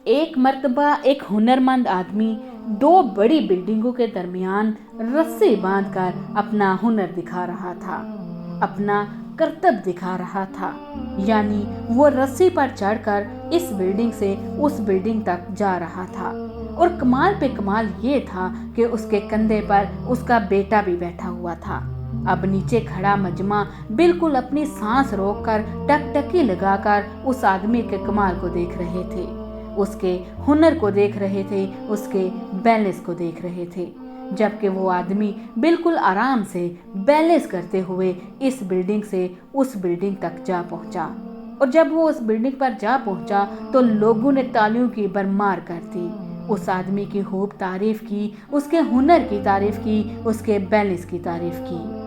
एक मर्तबा एक हुनरमंद आदमी दो बड़ी बिल्डिंगों के दरमियान रस्सी बांधकर अपना हुनर दिखा रहा था, अपना करतब दिखा रहा था। यानी वो रस्सी पर चढ़कर इस बिल्डिंग से उस बिल्डिंग तक जा रहा था। और कमाल पे कमाल ये था कि उसके कंधे पर उसका बेटा भी बैठा हुआ था। अब नीचे खड़ा मजमा बिल्कुल अपनी सांस रोककर टकटकी लगाकर उस आदमी के कमाल को देख रहे थे, उसके हुनर को देख रहे थे, उसके बैलेंस को देख रहे थे। जबकि वो आदमी बिल्कुल आराम से बैलेंस करते हुए इस बिल्डिंग से उस बिल्डिंग तक जा पहुंचा। और जब वो उस बिल्डिंग पर जा पहुंचा तो लोगों ने तालियों की भरमार कर दी, उस आदमी की खूब तारीफ की, उसके हुनर की तारीफ की, उसके बैलेंस की तारीफ की।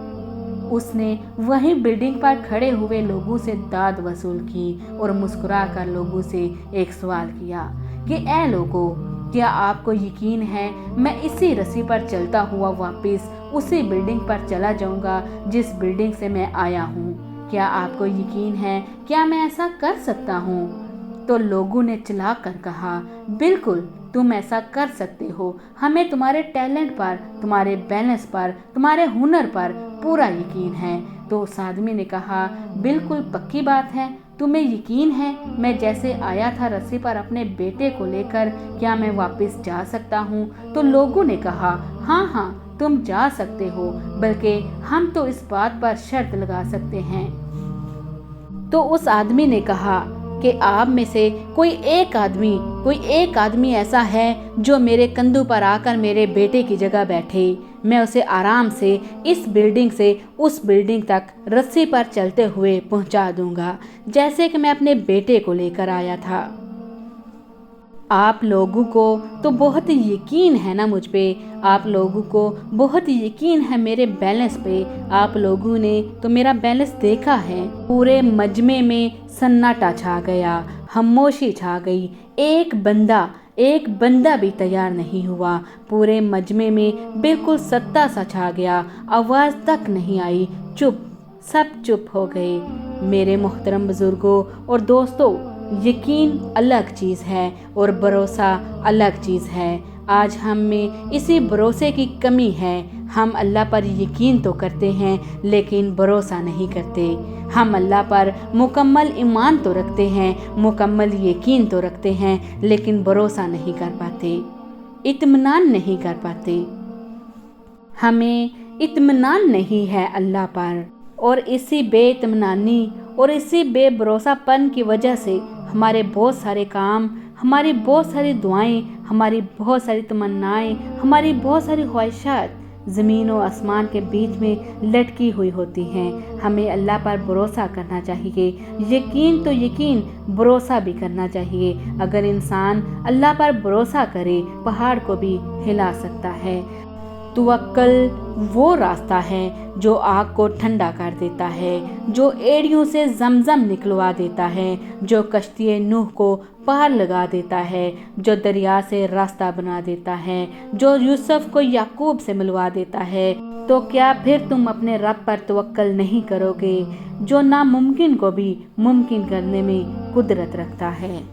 उसने वहीं बिल्डिंग पर खड़े हुए लोगों से दाद वसूल की और मुस्कुराकर लोगों से एक सवाल किया कि ऐ लोगों, क्या आपको यकीन है मैं इसी रस्सी पर चलता हुआ वापस उसी बिल्डिंग पर चला जाऊंगा जिस बिल्डिंग से मैं आया हूँ? क्या आपको यकीन है? क्या मैं ऐसा कर सकता हूँ? तो लोगों ने चिल्ला कर कहा, बिल्कुल तुम ऐसा कर सकते हो, हमें तुम्हारे टैलेंट पर, तुम्हारे बैलेंस पर, तुम्हारे हुनर पर पूरा यकीन है। तो उस आदमी ने कहा, बिल्कुल पक्की बात है, तुम्हें यकीन है मैं जैसे आया था रस्सी पर अपने बेटे को लेकर, क्या मैं वापस जा सकता हूँ? तो लोगों ने कहा, हाँ हाँ तुम जा सकते हो, बल्कि हम तो इस बात पर शर्त लगा सकते हैं। तो उस आदमी ने कहा कि आप में से कोई एक आदमी ऐसा है जो मेरे कंधों पर आकर मेरे बेटे की जगह बैठे, मैं उसे आराम से इस बिल्डिंग से उस बिल्डिंग तक रस्सी पर चलते हुए पहुंचा दूंगा, जैसे कि मैं अपने बेटे को लेकर आया था। आप लोगों को तो बहुत यकीन है ना मुझ पे, आप लोगों को बहुत यकीन है मेरे बैलेंस पे, आप लोगों ने तो मेरा बैलेंस देखा है। पूरे मजमे में सन्नाटा छा गया, खामोशी छा गई, एक बंदा भी तैयार नहीं हुआ। पूरे मजमे में बिल्कुल सत्ता सा छा गया, आवाज़ तक नहीं आई, सब चुप हो गए। मेरे मोहतरम बुजुर्गों और दोस्तों, यकीन अलग चीज़ है और भरोसा अलग चीज़ है। आज हम में इसी भरोसे की कमी है। हम अल्लाह पर यकीन तो करते हैं लेकिन भरोसा नहीं करते। हम अल्लाह पर मुकम्मल ईमान तो रखते हैं, मुकम्मल यकीन तो रखते हैं, लेकिन भरोसा नहीं कर पाते, इत्मीनान नहीं कर पाते। हमें इत्मीनान नहीं है अल्लाह पर, और इसी बेइत्मीनानी और इसी बेभरोसापन की वजह से हमारे बहुत सारे काम, हमारी बहुत सारी दुआएं, हमारी बहुत सारी तमन्नाएं, हमारी बहुत सारी ख्वाहिशात ज़मीन और आसमान के बीच में लटकी हुई होती हैं। हमें अल्लाह पर भरोसा करना चाहिए, यकीन तो यकीन, भरोसा भी करना चाहिए। अगर इंसान अल्लाह पर भरोसा करे, पहाड़ को भी हिला सकता है। तवक्कल वो रास्ता है जो आग को ठंडा कर देता है, जो एड़ियों से ज़मज़म निकलवा देता है, जो कश्ती नूह को पार लगा देता है, जो दरिया से रास्ता बना देता है, जो यूसुफ को याकूब से मिलवा देता है। तो क्या फिर तुम अपने रब पर तवक्कल नहीं करोगे, जो नामुमकिन को भी मुमकिन करने में कुदरत रखता है।